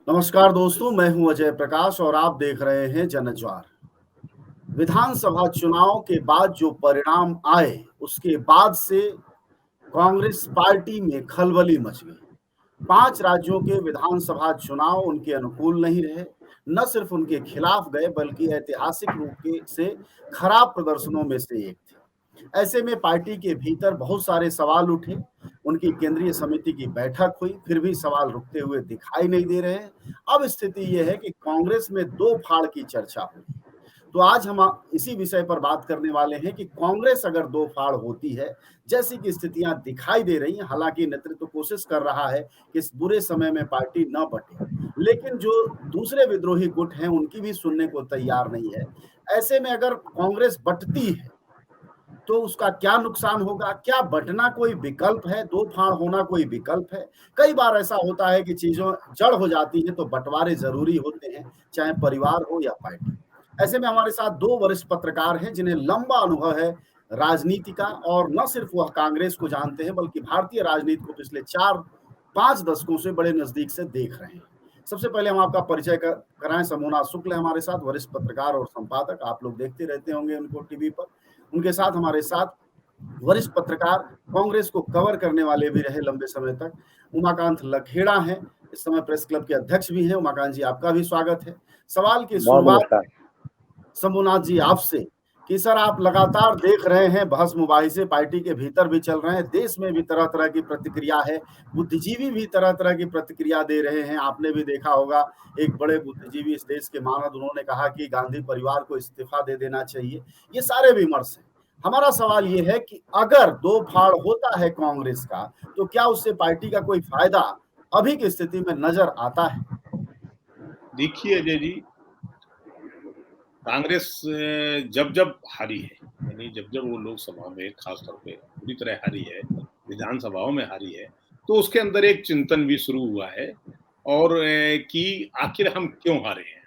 नमस्कार दोस्तों, मैं हूं अजय प्रकाश और आप देख रहे हैं जनज्वार। विधानसभा चुनाव के बाद जो परिणाम आए, उसके बाद से कांग्रेस पार्टी में खलबली मच गई। 5 राज्यों के विधानसभा चुनाव उनके अनुकूल नहीं रहे, न सिर्फ उनके खिलाफ गए बल्कि ऐतिहासिक रूप से खराब प्रदर्शनों में से एक थे। ऐसे में पार्टी के भीतर बहुत सारे सवाल उठे, उनकी केंद्रीय समिति की बैठक हुई, फिर भी सवाल रुकते हुए दिखाई नहीं दे रहे हैं। अब स्थिति ये है कि कांग्रेस में 2 फाड़ की चर्चा हो रही है। तो आज हम इसी विषय पर बात करने वाले हैं कि कांग्रेस अगर 2 फाड़ होती है, जैसी कि स्थितियां दिखाई दे रही हैं, हालांकि नेतृत्व कोशिश कर रहा है कि इस बुरे समय में पार्टी न बटे, लेकिन जो दूसरे विद्रोही गुट हैं, उनकी भी सुनने को तैयार नहीं है। ऐसे में अगर कांग्रेस बंटती है, तो उसका क्या नुकसान होगा? क्या बँटना कोई विकल्प है? 2 फाड़ होना कोई विकल्प है? कई बार ऐसा होता है कि चीज़ों जड़ हो जाती हैं, तो बँटवारे ज़रूरी होते हैं, चाहे परिवार हो या पार्टी। ऐसे में हमारे साथ 2 वरिष्ठ पत्रकार हैं, जिन्हें लंबा अनुभव है राजनीति का और न सिर्फ वह कांग्रेस को जानते हैं, बल्कि भारतीय राजनीति को पिछले 4-5 दशकों से बड़े नज़दीक से देख रहे हैं। सबसे पहले हम आपका परिचय कराएँ। शंभुनाथ शुक्ल हैं हमारे साथ, वरिष्ठ पत्रकार और संपादक। आप लोग देखते रहते होंगे उनको टीवी पर। उनके साथ हमारे साथ वरिष्ठ पत्रकार, कांग्रेस को कवर करने वाले भी रहे लंबे समय तक, उमाकांत लखेड़ा हैं, इस समय प्रेस क्लब के अध्यक्ष भी हैं। उमाकांत जी, आपका भी स्वागत है। सवाल की बहुत शुरुआत नमस्कार। शंभुनाथ जी आपसे कि सर, आप लगातार देख रहे हैं बहस मुबाहिसे पार्टी के भीतर भी चल रहे हैं, देश में भी तरह-तरह की प्रतिक्रिया है, बुद्धिजीवी भी तरह-तरह की प्रतिक्रिया दे रहे हैं। आपने भी देखा होगा, एक बड़े बुद्धिजीवी इस देश के मानद, उन्होंने कहा कि गांधी परिवार को इस्तीफा दे देना चाहिए। ये सारे विमर्श हैं। हमारा सवाल ये है कि अगर 2 फाड़ होता है कांग्रेस का, तो क्या उससे पार्टी का कोई फायदा अभी की स्थिति में नजर आता है? देखिए अजय जी, कांग्रेस जब जब हारी है, यानी जब जब वो लोकसभा में खास तौर पे पूरी तरह हारी है, विधानसभाओं में हारी है, तो उसके अंदर एक चिंतन भी शुरू हुआ है और कि आखिर हम क्यों हारे हैं?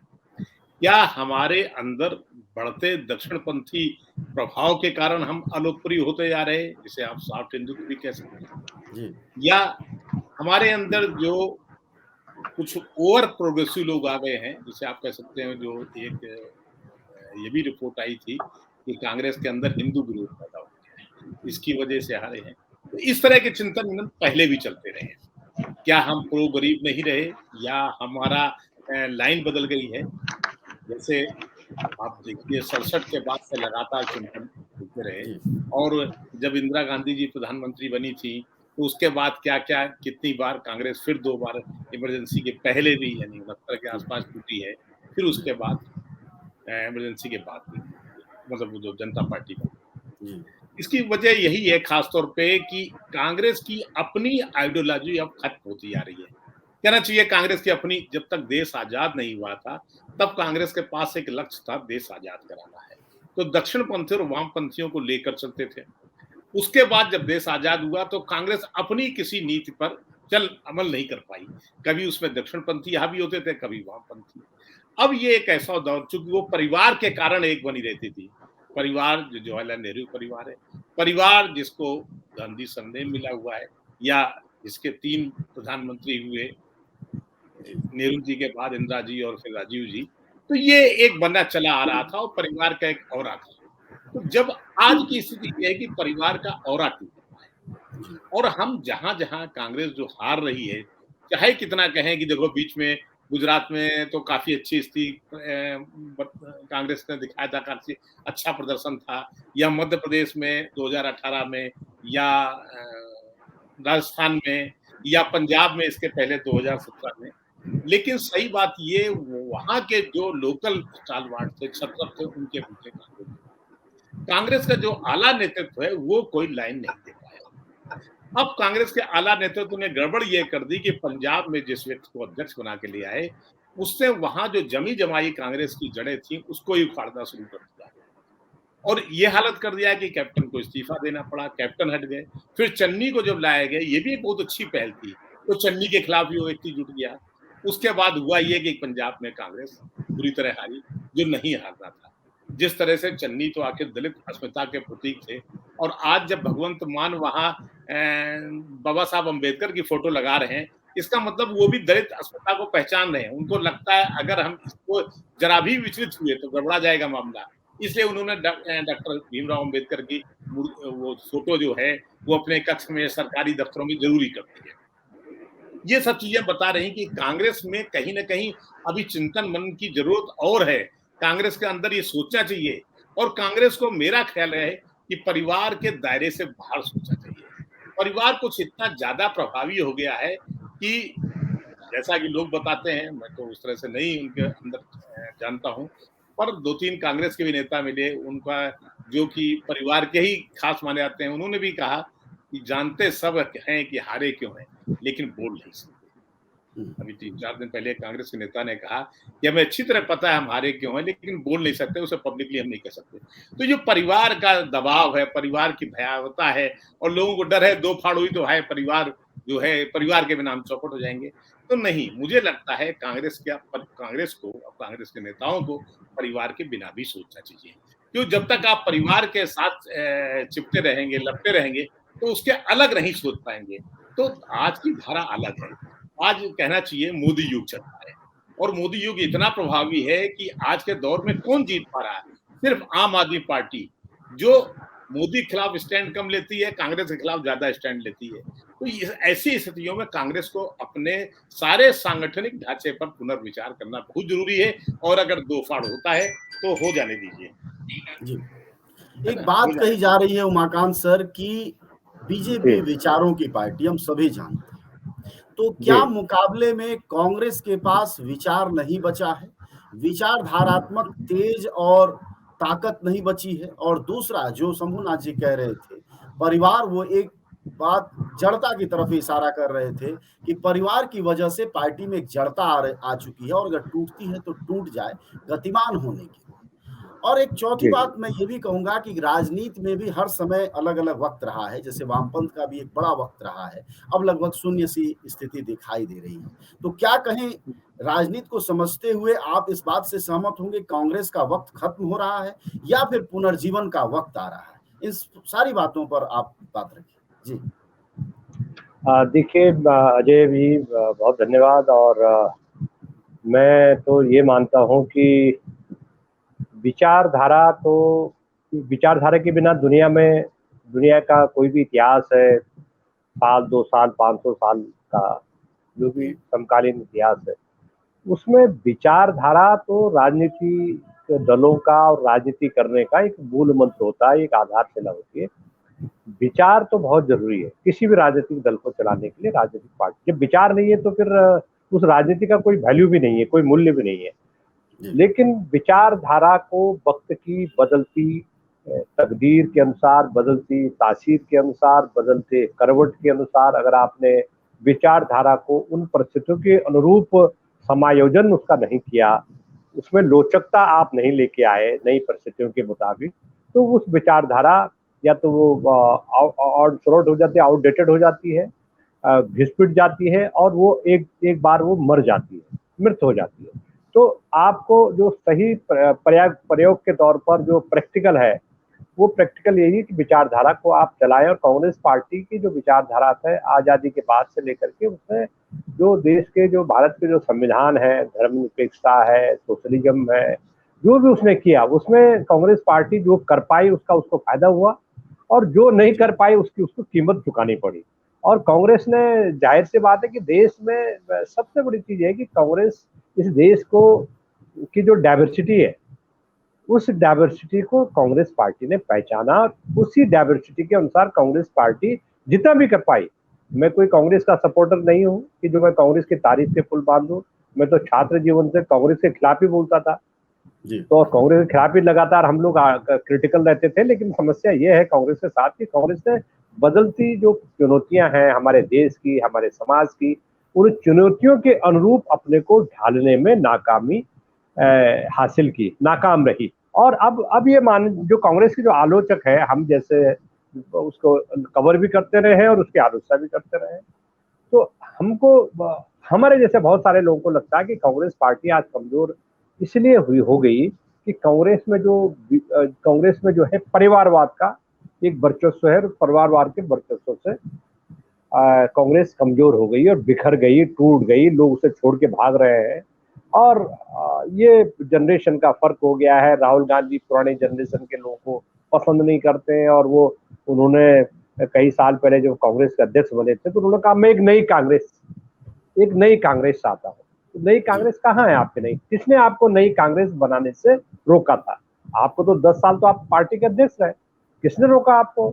क्या हमारे अंदर बढ़ते दक्षिणपंथी प्रभाव के कारण हम अलोकप्रिय होते जा रहे हैं, जिसे आप सॉफ्ट हिंदुत्व भी कह सकते हैं, जी। या हमारे अंदर जो कुछ ओवर प्रोग्रेसिव लोग आ गए हैं, जिसे आप कह सकते हैं, जो एक ये भी रिपोर्ट आई थी कि कांग्रेस के अंदर हिंदू विरोध पैदा हो गया है, इसकी वजह से हारे हैं। तो इस तरह के चिंतन मनन पहले भी चलते रहे हैं। क्या हम प्रो गरीब नहीं रहे, या हमारा लाइन बदल गई है? जैसे आप देखिए, 67 के बाद से लगातार चिंतन चलते रहे, जी। और जब इंदिरा गांधी जी प्रधानमंत्री बनी थी, तो उसके बाद क्या-क्या कितनी बार कांग्रेस फिर 2 बार इमरजेंसी के पहले भी, यानी 69 के जी। आस-पास टूटी है, फिर जी। उसके बाद इमरजेंसी के बाद भी, मतलब वो जो जनता पार्टी का। जी। इसकी वजह यही है खास तौर पे कि कांग्रेस की अपनी आइडियोलॉजी अब खत्म होती जा रही है। कहना चाहिए कांग्रेस की अपनी, जब तक देश आजाद नहीं हुआ था, तब कांग्रेस के पास एक लक्ष्य था, देश आजाद कराना है। तो दक्षिणपंथी और वामपंथियों को लेकर चलते थे। उसके बाद जब देश आजाद हुआ, तो कांग्रेस अपनी किसी नीति पर चल अमल नहीं कर पाई। कभी उसमें दक्षिणपंथी हावी होते थे, कभी वामपंथी। अब ये एक ऐसा दौर, चूंकि वो परिवार के कारण एक बनी रहती थी। परिवार जो जवाहरलाल नेहरू परिवार है, परिवार जिसको गांधी सरनेम मिला हुआ है, या जिसके 3 प्रधानमंत्री हुए, जी। नेहरू जी के बाद इंदिरा जी और फिर राजीव जी। तो ये एक बना चला आ रहा था, और परिवार का एक औरा था। तो जब आज की स्थिति ये है कि परिवार का औरा टूट रहा है, जी। और हम जहां-जहां कांग्रेस जो हार रही है, चाहे कितना कहें कि देखो बीच में गुजरात में तो काफ़ी अच्छी स्थिति कांग्रेस ने दिखाया था, काफ़ी अच्छा प्रदर्शन था, या मध्य प्रदेश में 2018 में, या राजस्थान में, या पंजाब में इसके पहले 2017 में। लेकिन सही बात ये, वहाँ के जो लोकल स्टालवार्ट थे, छत्रप थे, उनके पीछे कांग्रेस। कांग्रेस का जो आला नेतृत्व है, वो कोई लाइन नहीं दे पाया। अब कांग्रेस के आला नेतृत्व ने गड़बड़ ये कर दी कि पंजाब में जिस व्यक्ति को अध्यक्ष बना के ले आए, उसने वहां जो जमी जमाई कांग्रेस की जड़ें थी, उसको ही उखाड़ना शुरू कर दिया, और ये हालत कर दिया कि कैप्टन को इस्तीफा देना पड़ा, कैप्टन हट गए। फिर चन्नी को जब लाया गया, ये भी एक बहुत अच्छी पहल थी, तो चन्नी के खिलाफ भी वो व्यक्ति जुट गया। उसके बाद हुआ ये कि पंजाब में कांग्रेस बुरी तरह हारी, जो नहीं हारना था। जिस तरह से चन्नी तो आखिर दलित अस्मिता के प्रतीक थे, और आज जब भगवंत मान वहां बाबा साहब अम्बेडकर की फोटो लगा रहे हैं, इसका मतलब वो भी दलित अस्मिता को पहचान रहे हैं। उनको लगता है अगर हम इसको जरा भी विचलित हुए तो गड़बड़ा जाएगा मामला। इसलिए उन्होंने डॉक्टर भीमराव अम्बेडकर की वो फोटो जो है वो अपने कक्ष में सरकारी दफ्तरों में जरूरी करती है। ये सब चीजें बता रही कि कांग्रेस में कहीं ना कहीं अभी चिंतन मनन की जरूरत और है। कांग्रेस के अंदर ये सोचना चाहिए और कांग्रेस को मेरा ख्याल है कि परिवार के दायरे से बाहर सोचना चाहिए। परिवार कुछ इतना ज्यादा प्रभावी हो गया है कि जैसा कि लोग बताते हैं, मैं तो उस तरह से नहीं उनके अंदर जानता हूं, पर 2-3 कांग्रेस के भी नेता मिले, उनका जो कि परिवार के ही खास माने जाते हैं, उन्होंने भी कहा कि जानते सब हैं कि हारे क्यों हैं, लेकिन बोल नहीं सकते। अभी 3-4 दिन पहले कांग्रेस के नेता ने कहा कि हमें अच्छी तरह पता है हम हारे क्यों हैं, लेकिन बोल नहीं सकते, उसे पब्लिकली हम नहीं कह सकते। तो जो परिवार का दबाव है, परिवार की भयावहता है और लोगों को डर है, दो फाड़ हुई तो है परिवार जो है, परिवार के बिना हम चौपट हो जाएंगे। तो नहीं, मुझे लगता है कांग्रेस को और कांग्रेस के नेताओं को परिवार के बिना भी सोचना चाहिए, क्यों जब तक आप परिवार के साथ चिपटे रहेंगे, लपटे रहेंगे, तो उसके अलग नहीं सोच पाएंगे। तो आज की धारा अलग है। आज कहना चाहिए मोदी युग चल रहा है और मोदी युग इतना प्रभावी है कि आज के दौर में कौन जीत पा रहा है? सिर्फ आम आदमी पार्टी, जो मोदी के खिलाफ स्टैंड कम लेती है, कांग्रेस के खिलाफ ज्यादा स्टैंड लेती है। तो ऐसी स्थितियों में कांग्रेस को अपने सारे सांगठनिक ढांचे पर पुनर्विचार करना बहुत जरूरी है और अगर दो फाड़ होता है तो हो जाने दीजिए। जी, एक बात कही जा रही है उमाकांत सर कि बीजेपी विचारों की पार्टी, हम सभी जानते हैं। तो क्या मुकाबले में कांग्रेस के पास विचार नहीं बचा है, विचारधारात्मक तेज और ताकत नहीं बची है? और दूसरा जो शंभुनाथ जी कह रहे थे, परिवार, वो एक बात जड़ता की तरफ इशारा कर रहे थे कि परिवार की वजह से पार्टी में एक जड़ता आ चुकी है और अगर टूटती है तो टूट जाए गतिमान होने की। और एक चौथी बात मैं ये भी कहूंगा कि राजनीति में भी हर समय अलग-अलग वक्त रहा है, जैसे वामपंथ का भी एक बड़ा वक्त रहा है, अब लगभग शून्य सी स्थिति दिखाई दे रही है। तो क्या कहें, राजनीति को समझते हुए आप इस बात से सहमत होंगे कांग्रेस का वक्त खत्म हो रहा है या फिर पुनर्जीवन का वक्त आ रहा है? इन सारी बातों पर आप बात रखिए। जी। देखिए अजय भी बहुत धन्यवाद। और मैं तो ये मानता हूँ कि विचारधारा के बिना दुनिया का कोई भी इतिहास है, साल 2 साल 500 साल का जो भी समकालीन इतिहास है, उसमें विचारधारा तो राजनीति दलों का और राजनीति करने का एक मूल मंत्र होता है, एक आधारशिला होती है। विचार तो बहुत जरूरी है किसी भी राजनीतिक दल को चलाने के लिए। राजनीतिक पार्टी जब विचार नहीं है तो फिर उस राजनीति का कोई वैल्यू भी नहीं है, कोई मूल्य भी नहीं है। लेकिन विचारधारा को वक्त की बदलती तकदीर के अनुसार, बदलती तासीर के अनुसार, बदलते करवट के अनुसार अगर आपने विचारधारा को उन परिस्थितियों के अनुरूप समायोजन उसका नहीं किया, उसमें लोचकता आप नहीं लेके आए नई परिस्थितियों के मुताबिक, तो उस विचारधारा या तो वो आउटसोर्ट हो जाती है, आउटडेटेड हो जाती है, घिस-पिट जाती है और वो एक बार वो मर जाती है, मृत हो जाती है। तो आपको जो सही प्रयोग के तौर पर जो प्रैक्टिकल है, वो प्रैक्टिकल यही है कि विचारधारा को आप चलाएं। और कांग्रेस पार्टी की जो विचारधारा है आज़ादी के बाद से लेकर के, उसमें जो देश के, जो भारत के जो संविधान है, धर्मनिरपेक्षता है, सोशलिज्म है, जो भी उसने किया, उसमें कांग्रेस पार्टी जो कर पाई उसको फायदा हुआ और जो नहीं कर पाई उसको कीमत चुकानी पड़ी। और कांग्रेस ने, जाहिर सी बात है कि देश में सबसे बड़ी चीज है कि कांग्रेस इस देश को की जो डाइवर्सिटी है, उस डाइवर्सिटी को कांग्रेस पार्टी ने पहचाना। उसी डाइवर्सिटी के अनुसार कांग्रेस पार्टी जितना भी कर पाई। मैं कोई कांग्रेस का सपोर्टर नहीं हूं कि जो मैं कांग्रेस की तारीफ के पुल बांधूं। मैं तो छात्र जीवन से कांग्रेस के खिलाफ ही बोलता था जी। तो कांग्रेस के खिलाफ ही लगातार हम लोग क्रिटिकल रहते थे। लेकिन समस्या ये है कांग्रेस के साथ कि कांग्रेस ने बदलती जो चुनौतियां हैं हमारे देश की, हमारे समाज की, उन चुनौतियों के अनुरूप अपने को ढालने में नाकामी हासिल की, नाकाम रही। और अब ये जो कांग्रेस की जो आलोचक है, हम जैसे उसको कवर भी करते रहे हैं और उसकी आलोचना भी करते रहे हैं। तो हमारे जैसे बहुत सारे लोगों को लगता है कि कांग्रेस पार्टी आज कमजोर इसलिए हो गई कि कांग्रेस में जो है परिवारवाद का एक वर्चस्व है। परिवारवाद के वर्चस्व से कांग्रेस कमजोर हो गई और बिखर गई, टूट गई, लोग उसे छोड़ के भाग रहे हैं। और ये जनरेशन का फर्क हो गया है। राहुल गांधी पुराने जनरेशन के लोगों को पसंद नहीं करते हैं, और वो उन्होंने कई साल पहले जब कांग्रेस के अध्यक्ष बने थे तो उन्होंने कहा मैं एक नई कांग्रेस चाहता हूँ। तो नई कांग्रेस कहाँ है आपकी? नहीं, किसने आपको नई कांग्रेस बनाने से रोका था? आपको तो 10 साल तो आप पार्टी के अध्यक्ष रहे, किसने रोका आपको?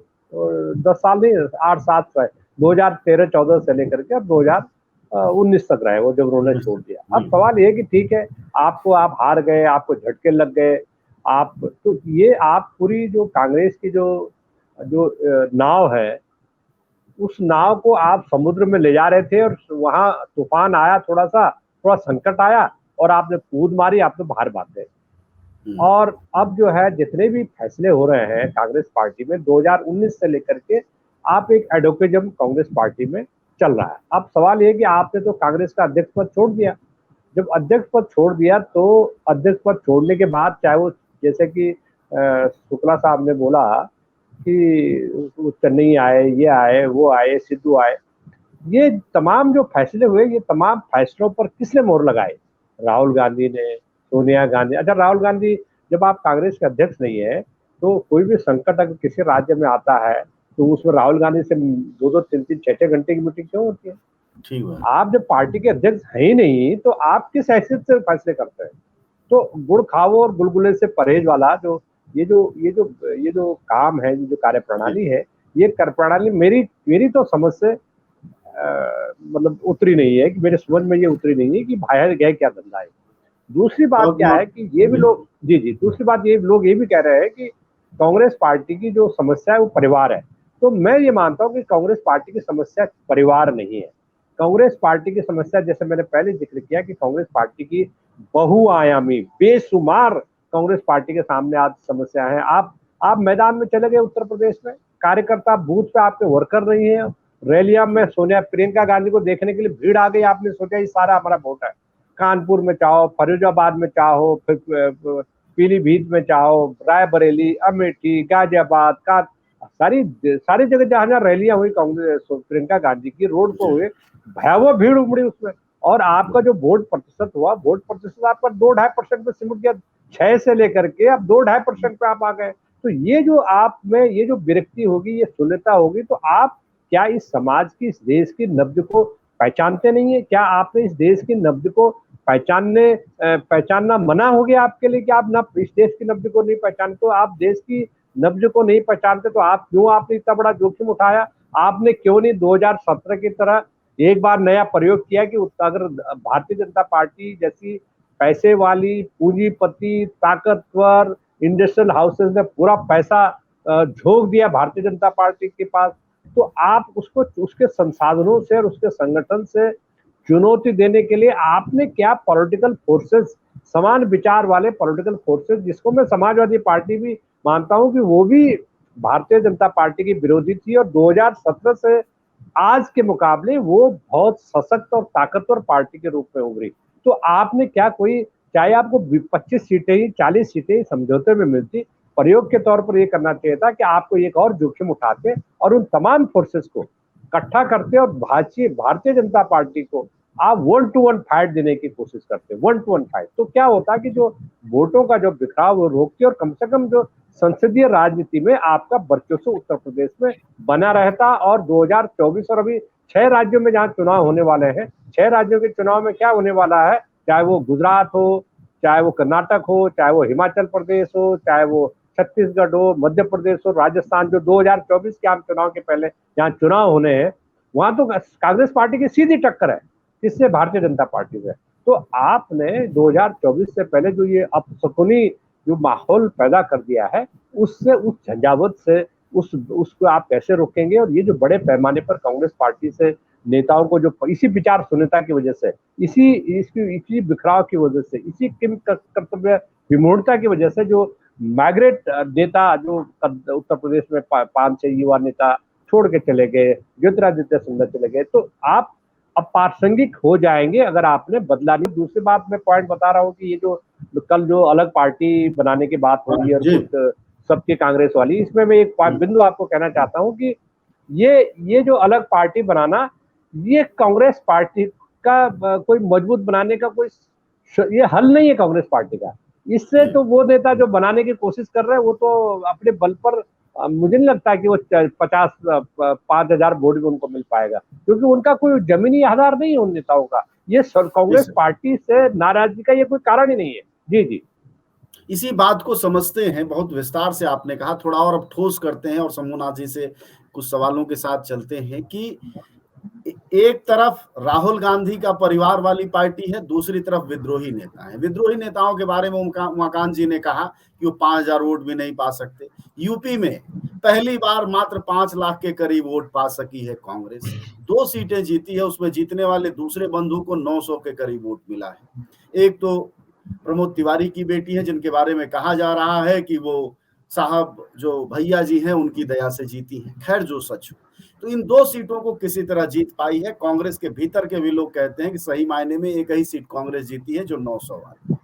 10 साल नहीं, 8-7 साल, 2013-14 से लेकर के अब 2019 तक रहे वो, जब उन्होंने छोड़ दिया। अब सवाल ये कि ठीक है, आप हार गए, आपको झटके लग गए, आप तो ये आप पूरी जो कांग्रेस की जो नाव है, उस नाव को आप समुद्र में ले जा रहे थे और वहां तूफान आया, थोड़ा संकट आया और आपने कूद मारी, आप तो बाहर भाग गए। और अब जो है जितने भी फैसले हो रहे हैं कांग्रेस पार्टी में 2019 से लेकर के, आप एक एडोकेजम कांग्रेस पार्टी में चल रहा है। अब सवाल ये कि आपने तो कांग्रेस का अध्यक्ष पद छोड़ दिया। जब अध्यक्ष पद छोड़ दिया तो अध्यक्ष पद छोड़ने के बाद, चाहे वो जैसे कि शुक्ला साहब ने बोला कि वो चेन्नई आए, ये आए, वो आए, सिद्धू आए, ये तमाम जो फैसले हुए, ये तमाम फैसलों पर किसने मोहर लगाए? राहुल गांधी ने, सोनिया गांधी। अच्छा, राहुल गांधी, जब आप कांग्रेस के अध्यक्ष नहीं है तो कोई भी संकट अगर किसी राज्य में आता है तो उसमें राहुल गांधी से 2-2, 3-3, 6-6 घंटे की मीटिंग क्यों होती है? आप जब पार्टी के अध्यक्ष है ही नहीं तो आप किस हैसियत से फैसले करते हैं? तो गुड़ खाओ और गुलगुले से परहेज वाला ये जो काम है, ये जो कार्यप्रणाली है, ये कार्यप्रणाली मेरी तो समझ से मतलब उतरी नहीं है, कि मेरे समझ में ये उतरी नहीं है कि बाहर गए क्या धंधा है। दूसरी बात क्या है कि ये भी लोग दूसरी बात ये लोग ये भी कह रहे हैं कि कांग्रेस पार्टी की जो समस्या है वो परिवार है। तो मैं ये मानता हूँ कि कांग्रेस पार्टी की समस्या परिवार नहीं है। कांग्रेस पार्टी की समस्या, जैसे मैंने पहले जिक्र किया, कि कांग्रेस पार्टी की बहुआयामी, बेशुमार कांग्रेस पार्टी के सामने आज समस्या है। आप मैदान में चले गए उत्तर प्रदेश में, कार्यकर्ता बूथ पे आपके वर्कर नहीं है, रैलियां में सोनिया प्रियंका गांधी को देखने के लिए भीड़ आ गई, आपने सोचा ये सारा हमारा वोट है। कानपुर में चाहो, फरीदाबाद में चाहो, फिर पीलीभीत में चाहो, रायबरेली, अमेठी, गाजियाबाद का सारी जगह जहां रैलियां हुई कांग्रेस प्रियंका गांधी की, रोड को हुए, भयावह भीड़ उमड़ी उसमें। और आपका जो वोट प्रतिशत हुआ, वोट प्रतिशत आपका 2-2.5% पे सिमट गया, 6 से लेकर के अब 2-2.5% पे आप आ गए। तो ये जो आप में ये जो विरक्ति होगी, ये शून्यता होगी, तो आप क्या इस समाज की, इस देश की नब्ज को पहचानते नहीं है? क्या आपने इस देश की नब्ज को पहचानना मना हो गया आपके लिए, कि आप ना इस देश की नब्ज को नहीं पहचानते? तो आप देश की नब्ज को नहीं पहचानते तो आपने इतना बड़ा जोखिम उठाया? आपने क्यों नहीं 2017 की तरह एक बार नया प्रयोग किया कि अगर भारतीय जनता पार्टी जैसी पैसे वाली, पूंजीपति, ताकतवर इंडस्ट्रियल हाउसेस ने पूरा पैसा झोंक दिया भारतीय जनता पार्टी के पास, तो आप उसको उसके संसाधनों से और उसके संगठन से चुनौती देने के लिए आपने क्या पॉलिटिकल फोर्सेस, समान विचार वाले पॉलिटिकल फोर्सेस, जिसको मैं समाजवादी पार्टी भी मानता हूं कि वो भी भारतीय जनता पार्टी की विरोधी थी, और 2017 से आज के मुकाबले वो बहुत सशक्त और ताकतवर पार्टी के रूप में उभरी। तो आपने क्या कोई, चाहे आपको 25 सीटें ही, 40 सीटें ही समझौते में मिलती, प्रयोग के तौर पर ये करना चाहिए था कि आपको एक और जोखिम उठाते और उन तमाम फोर्सेस को इकट्ठा करते और भारतीय जनता पार्टी को आप 1-to-1 फाइट देने की कोशिश करते, 1-to-1 फाइट। तो क्या होता कि जो वोटों का जो बिखराव वो रोकती, और कम से कम जो संसदीय राजनीति में आपका वर्चस्व उत्तर प्रदेश में बना रहता। और 2024 और अभी 6 राज्यों में जहां चुनाव होने वाले हैं, 6 राज्यों के चुनाव में क्या होने वाला है, चाहे वो गुजरात हो, चाहे वो कर्नाटक हो, चाहे वो हिमाचल प्रदेश हो, चाहे वो छत्तीसगढ़ हो, मध्य प्रदेश हो, राजस्थान, जो 2024 के आम चुनाव के पहले जहाँ चुनाव होने हैं, वहां तो कांग्रेस पार्टी की सीधी टक्कर है किससे? भारतीय जनता पार्टी से। तो आपने 2024 से पहले जो ये अपशकुनी जो माहौल पैदा कर दिया है, उससे, उस झंझावत से उसको आप कैसे रोकेंगे? और ये जो बड़े पैमाने पर कांग्रेस पार्टी से नेताओं को जो इसी विचार शून्यता की वजह से, इसी बिखराव की वजह से, इसी कर्तव्य विमूढ़ता की वजह से जो माइग्रेट नेता जो उत्तर प्रदेश में 5-6 युवा नेता छोड़ के चले गए, ज्योतिरादित्य सिंधिया चले गए, तो आप अप्रासंगिक हो जाएंगे अगर आपने बदला नहीं। दूसरी बात मैं पॉइंट बता रहा हूँ कि ये जो कल जो अलग पार्टी बनाने की बात हो रही है और कुछ सबके कांग्रेस वाली, इसमें मैं एक बिंदु आपको कहना चाहता हूँ कि ये जो अलग पार्टी बनाना, ये कांग्रेस पार्टी का कोई मजबूत बनाने का कोई ये हल नहीं है कांग्रेस पार्टी का। इससे तो वो नेता जो बनाने की कोशिश कर रहे हैं वो तो अपने बल पर, मुझे नहीं लगता कि वो 5,000 वोट भी उनको मिल पाएगा, क्योंकि उनका कोई जमीनी आधार नहीं है उन नेताओं का। ये कांग्रेस पार्टी से नाराजगी का ये कोई कारण ही नहीं है। जी जी, इसी बात को समझते हैं, बहुत विस्तार से आपने कहा, थोड़ा और अब ठोस करते हैं और शंभुनाथ जी से कुछ सवालों के साथ चलते हैं कि एक तरफ राहुल गांधी का परिवार वाली पार्टी है, दूसरी तरफ विद्रोही नेता है। विद्रोही नेताओं के बारे में उमाकांत जी ने कहा कि वो 5,000 वोट भी नहीं पा सकते। यूपी में पहली बार मात्र 5 लाख के करीब वोट पा सकी है कांग्रेस, 2 सीटें जीती है, उसमें जीतने वाले दूसरे बंधु को 900 के करीब वोट मिला है। एक तो प्रमोद तिवारी की बेटी है, जिनके बारे में कहा जा रहा है कि वो साहब जो भैया जी हैं उनकी दया से जीती है। खैर, जो सच हो, तो इन 2 सीटों को किसी तरह जीत पाई है। कांग्रेस के भीतर के भी लोग कहते हैं कि सही मायने में एक ही सीट कांग्रेस जीती है, जो 900 वाली।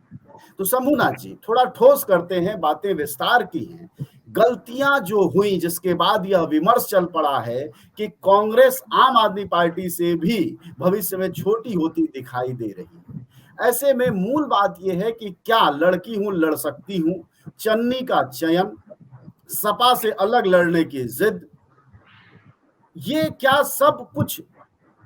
तो शंभुनाथ जी थोड़ा ठोस करते हैं, बातें विस्तार की हैं। गलतियां जो हुई जिसके बाद यह विमर्श चल पड़ा है कि कांग्रेस आम आदमी पार्टी से भी भविष्य में छोटी होती दिखाई दे रही है। ऐसे में मूल बात यह है कि क्या लड़की हूं लड़ सकती हूं, चन्नी का चयन, सपा से अलग लड़ने की जिद, ये क्या सब कुछ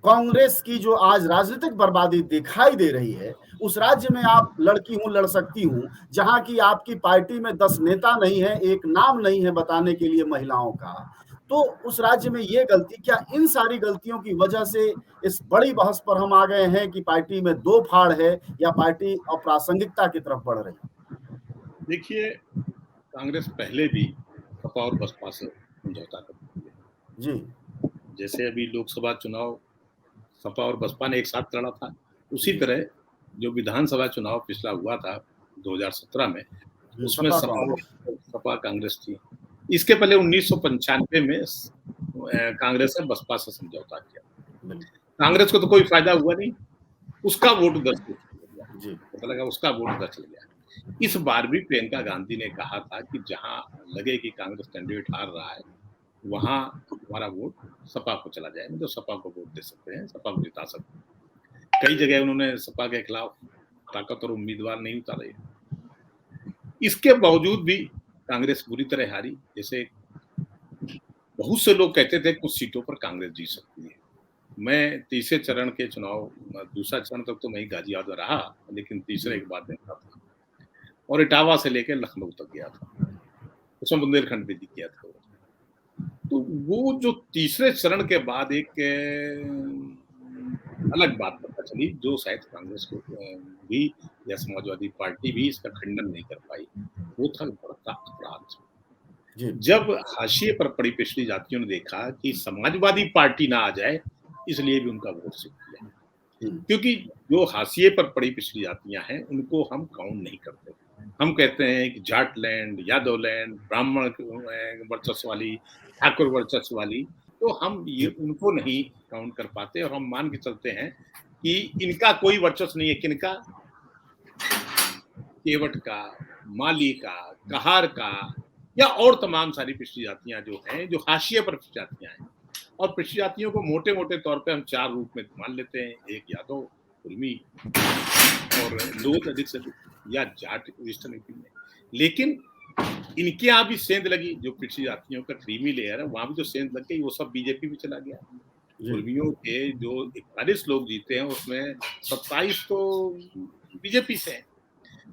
कांग्रेस की जो आज राजनीतिक बर्बादी दिखाई दे रही है, उस राज्य में आप लड़की हूं लड़ सकती हूं, जहां की आपकी पार्टी में 10 नेता नहीं है, एक नाम नहीं है बताने के लिए महिलाओं का, तो उस राज्य में ये गलती, क्या इन सारी गलतियों की वजह से इस बड़ी बहस पर हम आ गए हैं कि पार्टी में 2 फाड़ है या पार्टी अप्रासंगिकता की तरफ बढ़ रही है? देखिए, कांग्रेस पहले भी सपा और बसपा से समझौता करती है जी। जैसे अभी लोकसभा चुनाव सपा और बसपा ने एक साथ लड़ा था, उसी तरह जो विधानसभा चुनाव पिछला हुआ था 2017 में, उसमें सपा कांग्रेस थी। इसके पहले 1995 में कांग्रेस ने बसपा से समझौता किया। कांग्रेस को तो कोई फायदा हुआ नहीं, उसका वोट दर्ज गया, पता लगा उसका वोट दर्ज गया। इस बार भी प्रियंका गांधी ने कहा था कि जहां लगे कि कांग्रेस कैंडिडेट हार रहा है, वहां हमारा वोट सपा को चला जाए, तो सपा को वोट दे सकते हैं, सपा को जिता सकते हैं। कई जगह उन्होंने सपा के खिलाफ ताकतवर उम्मीदवार नहीं उतारे। इसके बावजूद भी कांग्रेस बुरी तरह हारी। जैसे बहुत से लोग कहते थे कुछ सीटों पर कांग्रेस जीत सकती है। मैं तीसरे चरण के चुनाव, दूसरा चरण तक तो मैं गाजियाबाद में रहा, लेकिन तीसरे के बाद देखा था और इटावा से लेकर लखनऊ तक गया था, उसमें बुंदेलखंड भी किया था। तो वो जो तीसरे चरण के बाद एक अलग बात पता चली, जो शायद कांग्रेस को भी या समाजवादी पार्टी भी इसका खंडन नहीं कर पाई, वो था बड़ा अपराध। जब हाशिए पर पड़ी पिछड़ी जातियों ने देखा कि समाजवादी पार्टी ना आ जाए, इसलिए भी उनका वोट सिद्ध किया, क्योंकि जो हाशिए पर पड़ी पिछड़ी जातियां हैं उनको हम काउंट नहीं करते। हम कहते हैं कि जाट लैंड, यादव लैंड, ब्राह्मण वर्चस्व वाली, ठाकुर वर्चस्व वाली, तो हम ये उनको नहीं काउंट कर पाते और हम मान के चलते हैं कि इनका कोई वर्चस्व नहीं है। किनका? केवट का, माली का, कहार का या और तमाम सारी पिछड़ी जातियां जो हैं, जो हाशिए पर पिछड़ी जातियां हैं। और पिछड़ी जातियों को मोटे मोटे तौर पे हम 4 रूप में मान लेते हैं, एक यादव, कुर्मी और लोग अधिक से या जाट ईस्टर्न यूपी में। लेकिन इनके यहाँ भी सेंध लगी, जो पिछड़ी जातियों का क्रीमी लेयर है वहां भी जो सेंध लग गई, वो सब बीजेपी में चला गया। कुर्मियों के जो 41 लोग जीते हैं उसमें 27 तो बीजेपी से हैं।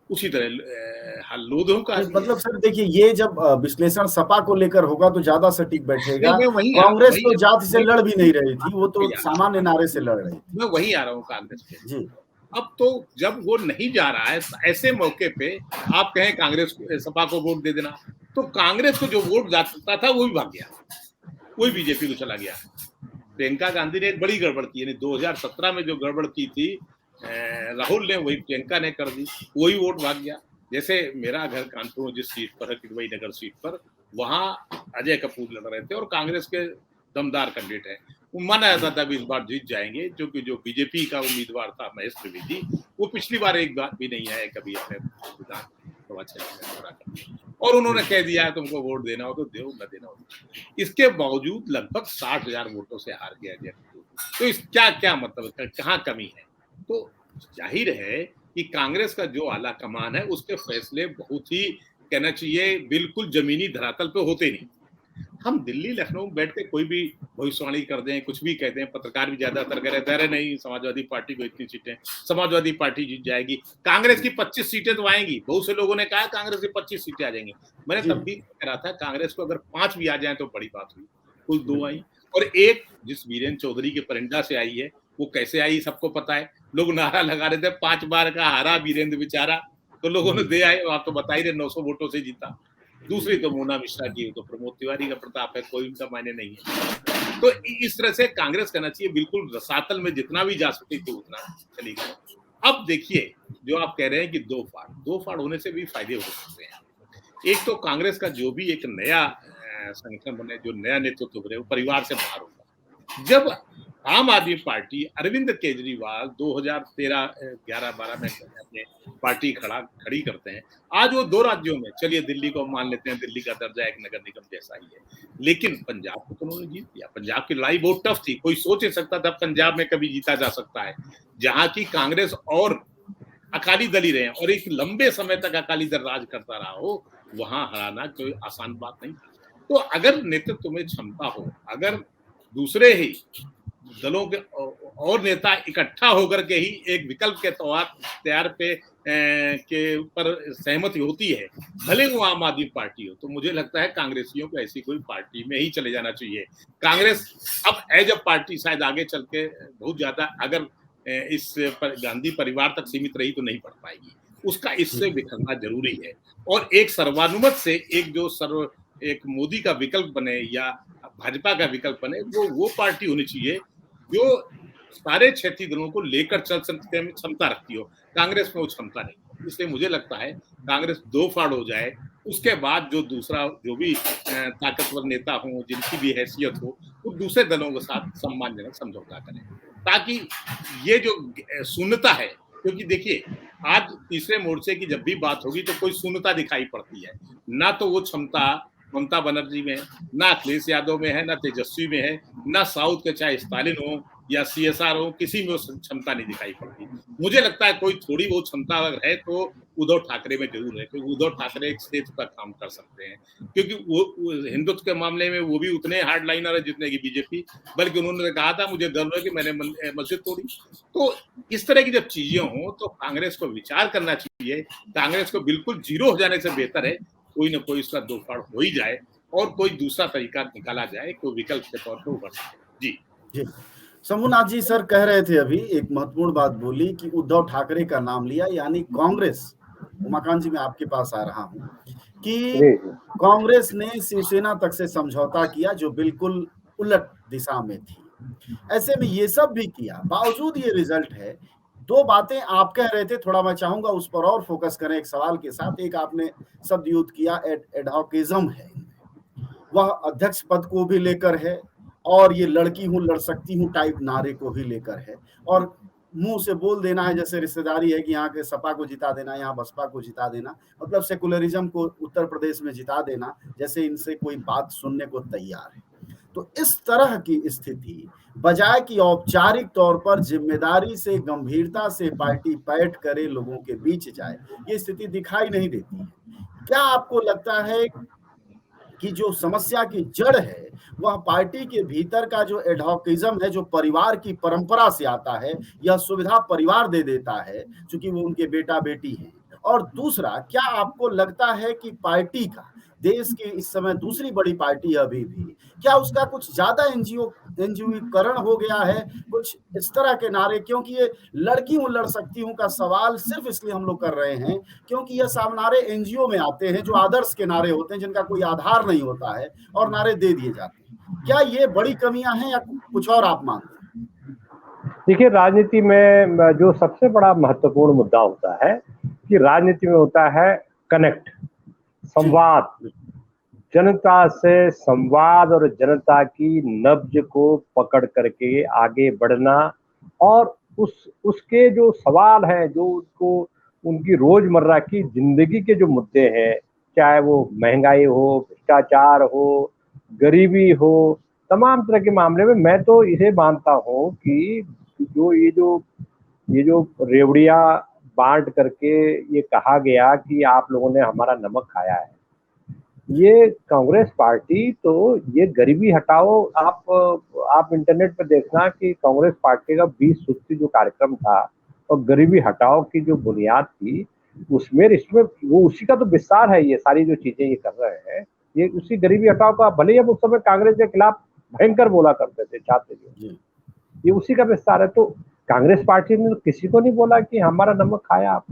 उसी तरह लोधों का मतलब सर देखिए, ये जब विश्लेषण सपा को लेकर होगा तो ज्यादा सटीक बैठेगा। कांग्रेस तो जाति से लड़ भी नहीं रही थी, वो तो सामान्य नारे से लड़ रही थी। मैं वही आ रहा हूँ कांग्रेस पे जी। अब तो जब वो नहीं जा रहा है, ऐसे मौके पे आप कहें कांग्रेस सपा को वोट दे देना, तो कांग्रेस को जो वोट जाता था वो भी भाग गया, वही बीजेपी को चला गया। प्रियंका गांधी ने एक बड़ी गड़बड़ की, यानी 2017 में जो गड़बड़ की थी राहुल ने, वही प्रियंका ने कर दी, वही वोट भाग गया। जैसे मेरा घर कानपुर जिस सीट पर है, किदवई नगर सीट पर, वहां अजय कपूर लड़ रहे थे और कांग्रेस के दमदार कैंडिडेट है, माना जाता था भी इस बार जीत जाएंगे, क्योंकि जो बीजेपी का उम्मीदवार था महेश त्रिवेदी, वो पिछली बार एक बार भी नहीं आया कभी अपने विधान। सवा 6 महीने पूरा कर और उन्होंने कह दिया है तुमको वोट देना हो तो दो, न देना हो। इसके बावजूद लगभग 60,000 वोटों से हार गया जेडीयू। तो इस क्या मतलब है, कहाँ कमी है? तो जाहिर है कि कांग्रेस का जो आला कमान है उसके फैसले बहुत ही कहना चाहिए बिल्कुल जमीनी धरातल पे होते नहीं। हम दिल्ली लखनऊ में बैठ के कोई भी भविष्यवाणी कर दें, कुछ भी कहते हैं, पत्रकार भी ज्यादातर कह रहे थे नहीं समाजवादी पार्टी को इतनी सीटें, समाजवादी पार्टी जीत जाएगी, कांग्रेस की 25 सीटें तो आएंगी। बहुत से लोगों ने कहा कांग्रेस की 25 सीटें आ जाएंगी। मैंने तब भी कह रहा था कांग्रेस को अगर 5 भी आ जाए तो बड़ी बात हुई। कुल 2 आई और एक जिस वीरेंद्र चौधरी के परिंदा से आई है, वो कैसे आई सबको पता है। लोग नारा लगा रहे थे 5 बार का हारा वीरेंद्र बेचारा, तो लोगों ने दे आए। आप तो बता ही रहे 900 वोटों से जीता। दूसरी तो मोना मिश्रा की, तो प्रमोद तिवारी का प्रताप है, कोई उनका मायने नहीं है। तो इस तरह से कांग्रेस कहना चाहिए बिल्कुल रसातल में जितना भी जा सकती थी उतना चली गई। अब देखिए जो आप कह रहे हैं कि दो फाड़ होने से भी फायदे हो सकते हैं। एक तो कांग्रेस का जो भी एक नया संगठन बने, जो नया नेतृत्व बने, वो परिवार से बाहर होगा। जब आम आदमी पार्टी अरविंद केजरीवाल 2013-11-12 में अपने पार्टी खड़ी करते हैं, आज वो 2 राज्यों में, चलिए दिल्ली को मान लेते हैं, दिल्ली का दर्जा एक नगर निगम जैसा ही है, लेकिन पंजाब को तो उन्होंने जीत लिया। पंजाब की लड़ाई बहुत टफ थी, कोई सोच नहीं सकता था पंजाब में कभी जीता जा सकता है, जहां की कांग्रेस और अकाली दल ही रहे और एक लंबे समय तक अकाली दल राज करता रहा हो, वहां हराना कोई आसान बात नहीं। तो अगर नेतृत्व में क्षमता हो, अगर दूसरे ही दलों के और नेता इकट्ठा होकर के ही एक विकल्प के तैयार पे के ऊपर सहमति होती है, भले वो आम आदमी पार्टी हो, तो मुझे लगता है कांग्रेसियों को ऐसी कोई पार्टी में ही चले जाना चाहिए। कांग्रेस अब एज अ पार्टी शायद आगे चल के बहुत ज्यादा अगर इस गांधी परिवार तक सीमित रही तो नहीं बढ़ पाएगी, उसका इससे बिखरना जरूरी है। और एक सर्वानुमत से एक मोदी का विकल्प बने या भाजपा का विकल्प बने, वो पार्टी होनी चाहिए जो सारे क्षेत्रीय दलों को लेकर चल सकते में क्षमता रखती हो। कांग्रेस में वो क्षमता नहीं, इसलिए मुझे लगता है कांग्रेस 2 फाड़ हो जाए, उसके बाद जो दूसरा जो भी ताकतवर नेता हो, जिनकी भी हैसियत हो, वो दूसरे दलों के साथ सम्मानजनक समझौता करें, ताकि ये जो शून्यता है, क्योंकि देखिए आज तीसरे मोर्चे की जब भी बात होगी तो कोई शून्यता दिखाई पड़ती है, ना तो वो क्षमता ममता बनर्जी में है, ना अखिलेश यादव में है, ना तेजस्वी में है, ना साउथ के चाहे स्टालिन हो या सीएसआर हो, किसी में वो क्षमता नहीं दिखाई पड़ती। मुझे लगता है कोई थोड़ी बहुत क्षमता अगर है तो उद्धव ठाकरे में जरूर है, क्योंकि उद्धव ठाकरे एक स्टेज पर काम कर सकते हैं, क्योंकि वो हिंदुत्व के मामले में वो भी उतने हार्ड लाइनर है जितने की बीजेपी, बल्कि उन्होंने कहा था मुझे गर्व है कि मैंने मस्जिद तोड़ी। तो इस तरह की जब चीजें हों तो कांग्रेस को विचार करना चाहिए। कांग्रेस को बिल्कुल जीरो हो जाने से बेहतर है कोई ना कोई इसका 2 फाड़ हो ही जाए और कोई दूसरा तरीका निकाला जाए, कोई विकल्प के तौर पर उभर सके। जी शंभुनाथ जी सर कह रहे थे अभी एक महत्वपूर्ण बात बोली कि उद्धव ठाकरे का नाम लिया, यानी कांग्रेस, उमाकांत जी मैं आपके पास आ रहा हूं, कि कांग्रेस ने शिवसेना तक से समझौता किया जो बिल्कुल उलट दिशा में थी। ऐसे में ये सब भी किया, बावजूद ये रिजल्ट है। 2 बातें आप कह रहे थे, थोड़ा मैं चाहूंगा उस पर और फोकस करें एक सवाल के साथ। एक आपने शब्द यूज किया एडहॉकिज्म है, वह अध्यक्ष पद को भी लेकर है और ये लड़की हूं लड़ सकती हूं टाइप नारे को भी लेकर है, और मुंह से बोल देना है जैसे रिश्तेदारी है कि यहाँ के सपा को जिता देना, यहाँ बसपा को जिता देना, मतलब सेकुलरिज्म को उत्तर प्रदेश में जिता देना, जैसे इनसे कोई बात सुनने को तैयार है। तो इस तरह की स्थिति बजाय कि औपचारिक तौर पर जिम्मेदारी से गंभीरता से पार्टी बैठ करे लोगों के बीच जाए, ये स्थिति दिखाई नहीं देती है। क्या आपको लगता है कि जो समस्या की जड़ है वह पार्टी के भीतर का जो एडहॉकिज्म है, जो परिवार की परंपरा से आता है, यह सुविधा परिवार दे देता है क्योंकि वो उनके बेटा बेटी हैं? और दूसरा, क्या आपको लगता है कि पार्टी का, देश की इस समय दूसरी बड़ी पार्टी अभी भी, क्या उसका कुछ ज्यादा एनजीओकरण हो गया है, कुछ इस तरह के नारे? क्योंकि ये लड़की हूं लड़ सकती हूं का सवाल सिर्फ इसलिए हम लोग कर रहे हैं क्योंकि ये सब नारे एनजीओ में आते हैं, जो आदर्श के नारे होते हैं, जिनका कोई आधार नहीं होता है, और नारे दे दिए जाते हैं। क्या ये बड़ी कमियां हैं या कुछ और आप मानते हैं? देखिए, राजनीति में जो सबसे बड़ा महत्वपूर्ण मुद्दा होता है कि राजनीति में होता है कनेक्ट, संवाद, जनता से संवाद और जनता की नब्ज को पकड़ करके आगे बढ़ना, और उसके जो सवाल हैं, जो उसको उनकी रोजमर्रा की जिंदगी के जो मुद्दे हैं, चाहे वो महंगाई हो, भ्रष्टाचार हो, गरीबी हो, तमाम तरह के मामले में मैं तो इसे मानता हूँ कि ये जो रेवड़िया बांट करके ये कहा गया कि आप लोगों ने हमारा नमक खाया है, ये कांग्रेस पार्टी तो ये गरीबी हटाओ। आप इंटरनेट पर देखना कि कांग्रेस पार्टी का 20 सूत्री जो कार्यक्रम था और गरीबी हटाओ की जो बुनियाद थी, उसमें इसमें वो उसी का तो विस्तार है। ये सारी जो चीजें ये कर रहे हैं, ये उसी गरीबी हटाओ का, भले ही हम उस समय कांग्रेस के खिलाफ भयंकर बोला करते थे छात्र जी, ये उसी का विस्तार है। तो कांग्रेस पार्टी ने किसी को नहीं बोला कि हमारा नमक खाया आप,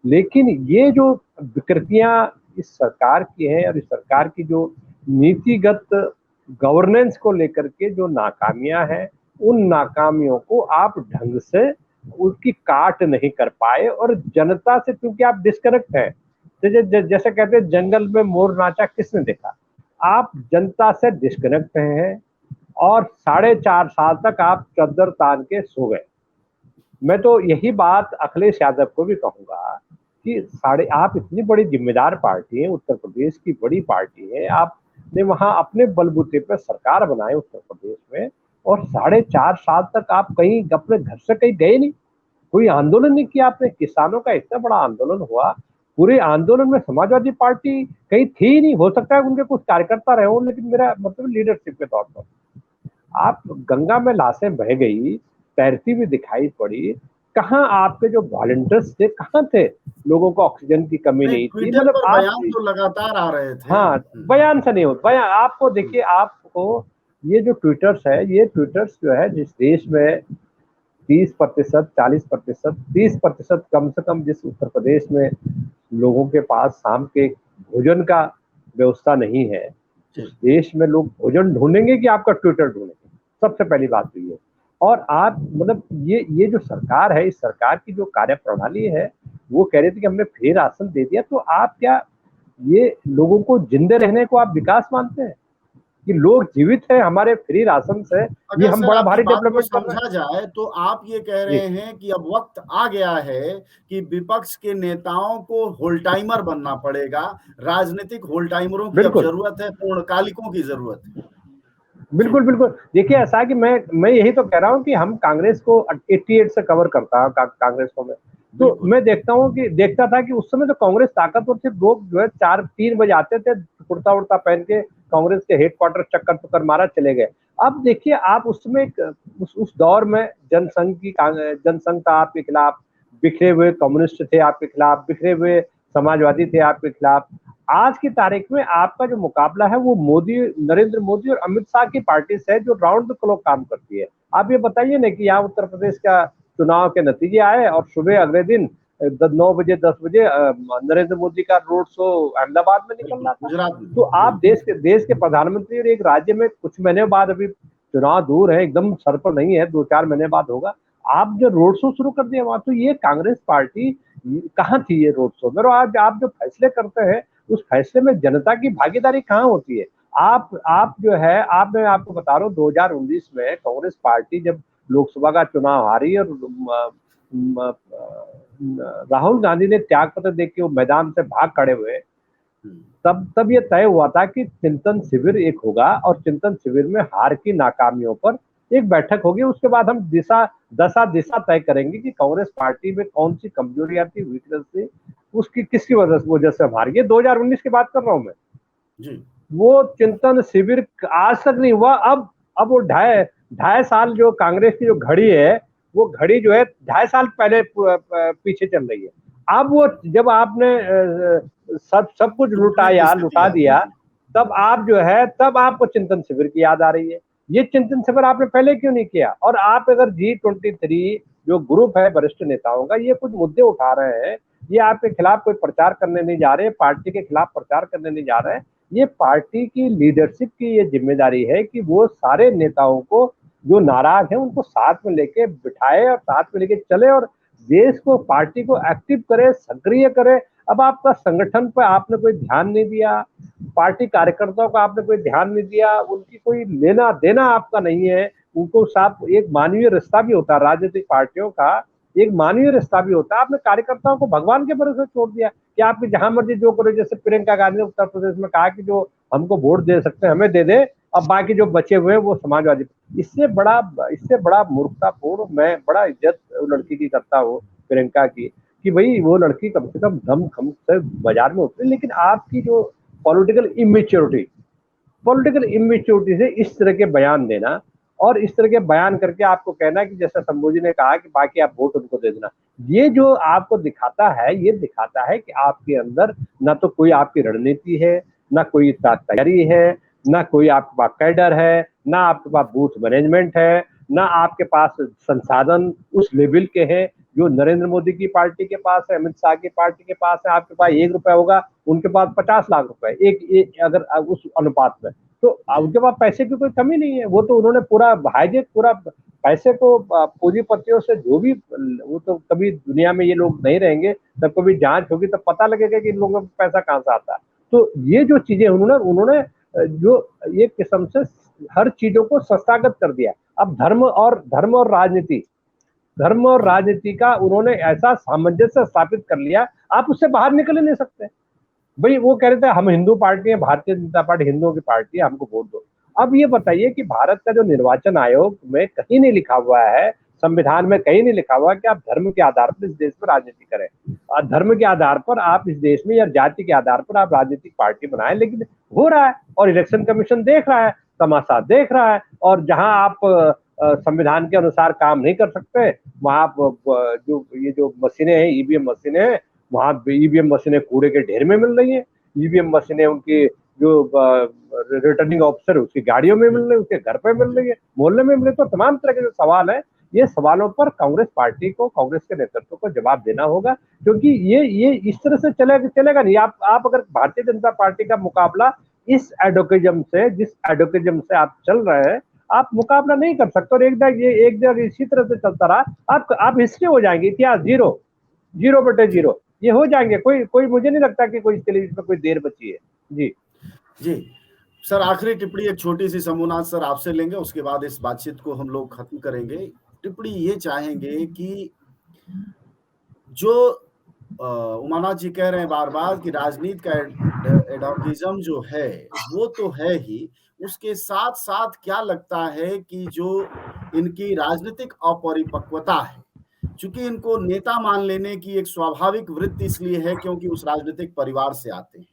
लेकिन ये जो विकृतियां इस सरकार की है और इस सरकार की जो नीतिगत गवर्नेंस को लेकर के जो नाकामियां हैं, उन नाकामियों को आप ढंग से उसकी काट नहीं कर पाए और जनता से, क्योंकि आप डिस्कनेक्ट हैं। जैसे कहते हैं जंगल में मोर नाचा किसने देखा, आप जनता से डिस्कनेक्ट हैं और 4.5 साल तक आप चद्दर तान के सो गए। मैं तो यही बात अखिलेश यादव को भी कहूंगा कि आप इतनी बड़ी जिम्मेदार पार्टी है, उत्तर प्रदेश की बड़ी पार्टी है, आपने वहां अपने बलबूते पर सरकार बनाए उत्तर प्रदेश में, और 4.5 साल तक आप कहीं अपने घर से कहीं गए नहीं, कोई आंदोलन नहीं किया आपने। किसानों का इतना बड़ा आंदोलन हुआ, पूरे आंदोलन में समाजवादी पार्टी कहीं थी ही नहीं। हो सकता है उनके कुछ कार्यकर्ता रहे हो, लेकिन मेरा मतलब लीडरशिप के तौर पर आप गंगा में लाशें बह गई, तैरती भी दिखाई पड़ी, कहाँ आपके जो वॉलंटियर्स थे कहाँ थे? लोगों को ऑक्सीजन की कमी नहीं थी। ट्विटर पर बयान तो लगातार आ रहे थे। हाँ, बयान से नहीं होता। बयान आपको देखिए, आपको ये जो ट्विटर्स है, ये ट्विटर्स जो है जिस देश में 30%, 40%, 30% कम से कम जिस उत्तर प्रदेश में लोगों के पास शाम के भोजन का व्यवस्था नहीं है, उस देश में लोग भोजन ढूंढेंगे कि आपका ट्विटर ढूंढेंगे? सबसे पहली बात तो ये। और आप मतलब ये जो सरकार है, इस सरकार की जो कार्य प्रणाली है, वो कह रहे थे कि हमने फ्री राशन दे दिया, तो आप क्या ये लोगों को जिंदे रहने को आप विकास मानते हैं कि लोग जीवित हैं हमारे फ्री राशन से? ये हम बड़ा भारी डेवलपमेंट समझा जाए तो आप ये कह रहे हैं कि अब वक्त आ गया है कि विपक्ष के नेताओं को होल टाइमर बनना पड़ेगा, राजनीतिक होल टाइमरों की अब जरूरत है, पूर्णकालिकों की जरूरत है। बिल्कुल बिल्कुल। देखिए, ऐसा कि मैं यही तो कह रहा हूँ कि हम कांग्रेस को 88 से कवर करता है कांग्रेस को मैं, तो मैं देखता था कि उस समय तो कांग्रेस ताकतवर थी। लोग जो है 3 बजे आते थे, कुर्ता उड़ता पहन के कांग्रेस के हेडक्वार्टर चक्कर मारा चले गए। अब देखिए, आप उसमें उस दौर में जनसंघ था आपके खिलाफ, बिखरे हुए कम्युनिस्ट थे आपके खिलाफ, बिखरे हुए समाजवादी थे आपके खिलाफ। आज की तारीख में आपका जो मुकाबला है वो नरेंद्र मोदी और अमित शाह की पार्टी से है, जो राउंड द क्लॉक काम करती है। आप ये बताइए ना कि यहाँ उत्तर प्रदेश का चुनाव के नतीजे आए और सुबह अगले दिन 9 बजे 10 बजे नरेंद्र मोदी का रोड शो अहमदाबाद में निकल रहा था। तो आप देश के प्रधानमंत्री, और एक राज्य में कुछ महीने बाद, अभी चुनाव दूर है, एकदम सर पर नहीं है, 2-4 महीने बाद होगा, आप जो रोड शो शुरू कर दिया वहां, तो ये कांग्रेस पार्टी कहाँ थी ये रोड शो में? और आज आप जो फैसले करते हैं, उस फैसले में जनता की भागीदारी कहाँ होती है? आप जो है, मैं आपको बता रहा हूँ, 2019 में कांग्रेस पार्टी जब लोकसभा का चुनाव हारी और राहुल गांधी ने त्याग पत्र देख के वो मैदान से भाग खड़े हुए, तब ये तय हुआ था कि चिंतन शिविर एक होगा और चिंतन शिविर में हार की नाकामियों पर एक बैठक होगी। उसके बाद हम दिशा तय करेंगे कि कांग्रेस पार्टी में कौन सी कमजोरियां थी, वीकनेस थी, उसकी किसकी वजह से हम हार गए। 2019 की बात कर रहा हूं मैं जी। वो चिंतन शिविर आज तक नहीं हुआ। अब वो ढाई साल जो कांग्रेस की जो घड़ी है, वो घड़ी जो है 2.5 साल पहले पीछे चल रही है। अब वो जब आपने सब कुछ लुटा दिया, तब आप जो है, तब आपको चिंतन शिविर की याद आ रही है। ये चिंतन शिविर आपने पहले क्यों नहीं किया? और आप अगर G23 जो ग्रुप है वरिष्ठ नेताओं का, ये कुछ मुद्दे उठा रहे हैं, ये आपके खिलाफ कोई प्रचार करने नहीं जा रहे, पार्टी के खिलाफ प्रचार करने नहीं जा रहे हैं। ये पार्टी की लीडरशिप की ये जिम्मेदारी है कि वो सारे नेताओं को जो नाराज है उनको साथ में लेके बिठाए और साथ में लेके चले और देश को, पार्टी को एक्टिव करे, सक्रिय करे। अब आपका संगठन पर आपने कोई ध्यान नहीं दिया, पार्टी कार्यकर्ताओं का आपने कोई ध्यान नहीं दिया, उनकी कोई लेना देना आपका नहीं है। उनको साथ एक मानवीय रिश्ता भी होता है राजनीतिक पार्टियों का, एक मानवीय रिश्ता भी होता है। आपने कार्यकर्ताओं को भगवान के भरोसे छोड़ दिया कि आप जहां मर्जी जो करो। जैसे प्रियंका गांधी ने उत्तर प्रदेश में कहा कि जो हमको वोट दे सकते हैं हमें दे दे, अब बाकी जो बचे हुए हैं वो समाजवादी। इससे बड़ा मूर्खतापूर्ण, मैं बड़ा इज्जत लड़की की करता हूँ, प्रियंका की, कि भाई वो लड़की कम से कम दम खम से बाजार में उतरी। लेकिन आपकी जो पॉलिटिकल इमेच्योरिटी से इस तरह के बयान देना, और इस तरह के बयान करके आपको कहना कि जैसा शंभू जी ने कहा कि बाकी आप वोट उनको दे देना, ये जो आपको दिखाता है, ये दिखाता है कि आपके अंदर ना तो कोई आपकी रणनीति है, ना कोई तैयारी है, ना कोई आपके पास कैडर है, ना आपके पास बूथ मैनेजमेंट है, ना आपके पास संसाधन उस लेवल के हैं जो नरेंद्र मोदी की पार्टी के पास है, अमित शाह की पार्टी के पास है। आपके पास 1 रुपया होगा, उनके पास 50 लाख रुपए, एक अगर उस अनुपात में, तो उनके पास पैसे की कोई कमी नहीं है। वो तो उन्होंने पूरा हाईजेक, पूरा पैसे को पूंजीपतियों से, जो भी, वो तो कभी दुनिया में ये लोग नहीं रहेंगे, तब कभी जांच होगी तब पता लगेगा कि इन लोगों को पैसा कहाँ से आता है। तो ये जो चीजें उन्होंने जो एक किस्म से हर चीजों को संस्थागत कर दिया। अब धर्म और राजनीति का उन्होंने ऐसा सामंजस्य स्थापित कर लिया, आप उससे बाहर निकल ही नहीं सकते। भाई वो कह रहे थे हम हिंदू पार्टी है, भारतीय जनता पार्टी हिंदुओं की पार्टी है, हमको वोट दो। अब ये बताइए कि भारत का जो निर्वाचन आयोग में कहीं नहीं लिखा हुआ है, संविधान में कहीं नहीं लिखा हुआ कि आप धर्म के आधार पर इस देश में राजनीति करें। धर्म के आधार पर आप इस देश में, या जाति के आधार पर आप राजनीतिक पार्टी बनाएं, लेकिन हो रहा है, और इलेक्शन कमीशन देख रहा है, तमाशा देख रहा है। और जहां आप संविधान के अनुसार काम नहीं कर सकते, वहां जो मशीनें हैं, ईवीएम मशीनें हैं, वहां ईवीएम मशीनें कूड़े के ढेर में मिल रही है। ईवीएम मशीनें उनकी जो रिटर्निंग ऑफिसर है उसकी गाड़ियों में मिल रही है, उसके घर पे मिल रही है, मोहल्ले में मिल रही है। तो तमाम तरह के जो सवाल है, ये सवालों पर कांग्रेस पार्टी को, कांग्रेस के नेतृत्व को जवाब देना होगा, क्योंकि ये इस तरह से चलेगा नहीं। आप अगर भारतीय जनता पार्टी का मुकाबला जिस एडोकेजम से आप चल रहे हैं, आप मुकाबला नहीं कर सकते। और एक जगह इसी तरह से चलता रहा, आप हिस्ट्री हो जाएंगे, इतिहास 0/0 ये हो जाएंगे। कोई मुझे नहीं लगता कि कोई इसके लिए इसमें कोई देर बची है। जी सर, आखिरी टिप्पणी एक छोटी सी शंभूनाथ सर आपसे लेंगे, उसके बाद इस बातचीत को हम लोग खत्म करेंगे। टिप्पणी ये चाहेंगे कि जो उमानाथ जी कह रहे हैं बार बार कि राजनीति का एडोकिज्म जो है वो तो है ही, उसके साथ साथ क्या लगता है कि जो इनकी राजनीतिक अपरिपक्वता है, चूंकि इनको नेता मान लेने की एक स्वाभाविक वृत्ति इसलिए है क्योंकि उस राजनीतिक परिवार से आते हैं,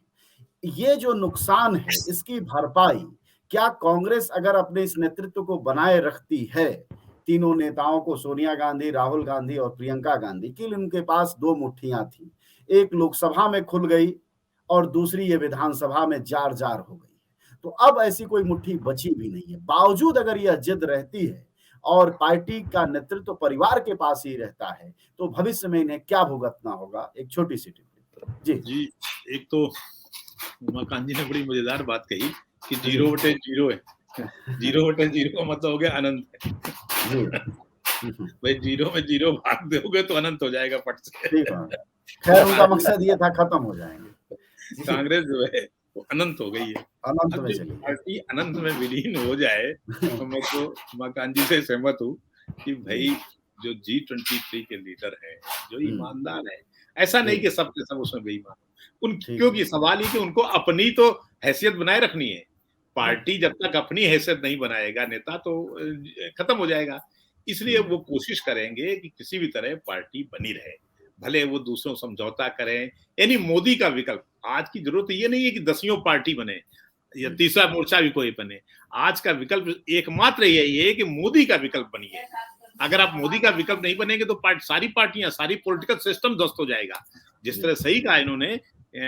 ये जो नुकसान है इसकी भरपाई क्या कांग्रेस अगर अपने इस नेतृत्व को बनाए रखती है, तीनों नेताओं को, सोनिया गांधी, राहुल गांधी और प्रियंका गांधी, कि उनके पास 2 मुट्ठियां थी, एक लोकसभा में खुल गई और दूसरी ये विधानसभा में जार जार हो गई, तो अब ऐसी कोई मुट्ठी बची भी नहीं है। बावजूद अगर यह जिद रहती है और पार्टी का नेतृत्व परिवार के पास ही रहता है, तो भविष्य में इन्हें क्या भुगतना होगा? एक छोटी सी टिप्पणी। जी, एक तो उमाकांत जी ने बड़ी मजेदार बात कही कि 0/0 है। 0/0 का मतलब हो गया अनंत है। भाई 0 में 0 भाग दोगे तो अनंत हो जाएगा फट से। खैर उनका मकसद ये था खत्म हो जाएंगे। कांग्रेस जो है वो अनंत हो गई है। अनंत में चली पार्टी अनंत में विलीन हो जाए तो मैं तो उमाकांत जी से सहमत हूँ कि भाई जो G23 के लीडर है, जो ईमानदार है, ऐसा नहीं कि सब के सब उसमें बेईमान, क्योंकि सवाल ये कि उनको अपनी तो हैसियत बनाए रखनी है। पार्टी जब तक अपनी हैसियत नहीं बनाएगा नेता, तो खत्म हो जाएगा। इसलिए वो कोशिश करेंगे कि किसी भी तरह पार्टी बनी रहे, भले वो दूसरों समझौता करें। यानी मोदी का विकल्प, आज की जरूरत ये नहीं है कि 10वीं पार्टी बने या तीसरा मोर्चा भी कोई बने। आज का विकल्प एकमात्र यही है कि मोदी का विकल्प बनिए। अगर आप मोदी का विकल्प नहीं बनेंगे तो सारी पार्टियां, सारी पॉलिटिकल सिस्टम ध्वस्त हो जाएगा। जिस तरह सही कहा इन्होंने,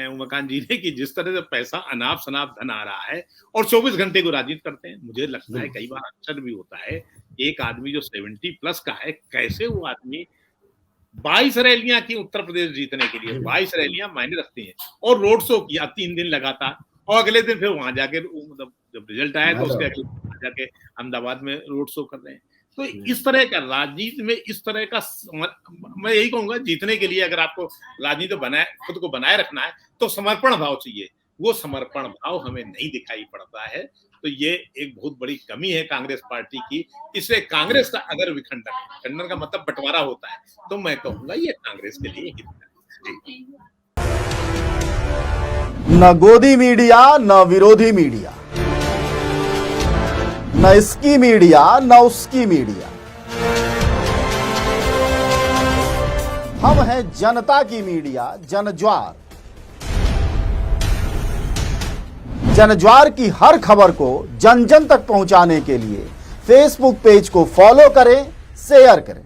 उमाकांत जी ने, कि जिस तरह से पैसा अनाप शनाप धन आ रहा है और 24 घंटे को राजनीति करते हैं। मुझे लगता है कई बार अक्सर भी होता है, एक आदमी जो 70+ का है, कैसे वो आदमी 22 रैलियां की उत्तर प्रदेश जीतने के लिए, 22 रैलियां मायने रखती हैं, और रोड शो किया 3 दिन लगातार, और अगले दिन फिर वहां जाके, मतलब जब रिजल्ट आया तो उसके अगले दिन जाके अहमदाबाद में रोड शो कर रहे हैं। तो इस तरह का राजनीति में, इस तरह का, मैं यही कहूंगा, जीतने के लिए अगर आपको राजनीति खुद को बनाए रखना है तो समर्पण भाव चाहिए। वो समर्पण भाव हमें नहीं दिखाई पड़ता है। तो ये एक बहुत बड़ी कमी है कांग्रेस पार्टी की। इसलिए कांग्रेस का अगर विखंडन का मतलब बंटवारा होता है, तो मैं कहूंगा ये कांग्रेस के लिए हितकारी है। न गोदी मीडिया न विरोधी मीडिया, न इसकी मीडिया न उसकी मीडिया, हम हैं जनता की मीडिया जनज्वार। जनज्वार की हर खबर को जन जन तक पहुंचाने के लिए फेसबुक पेज को फॉलो करें, शेयर करें।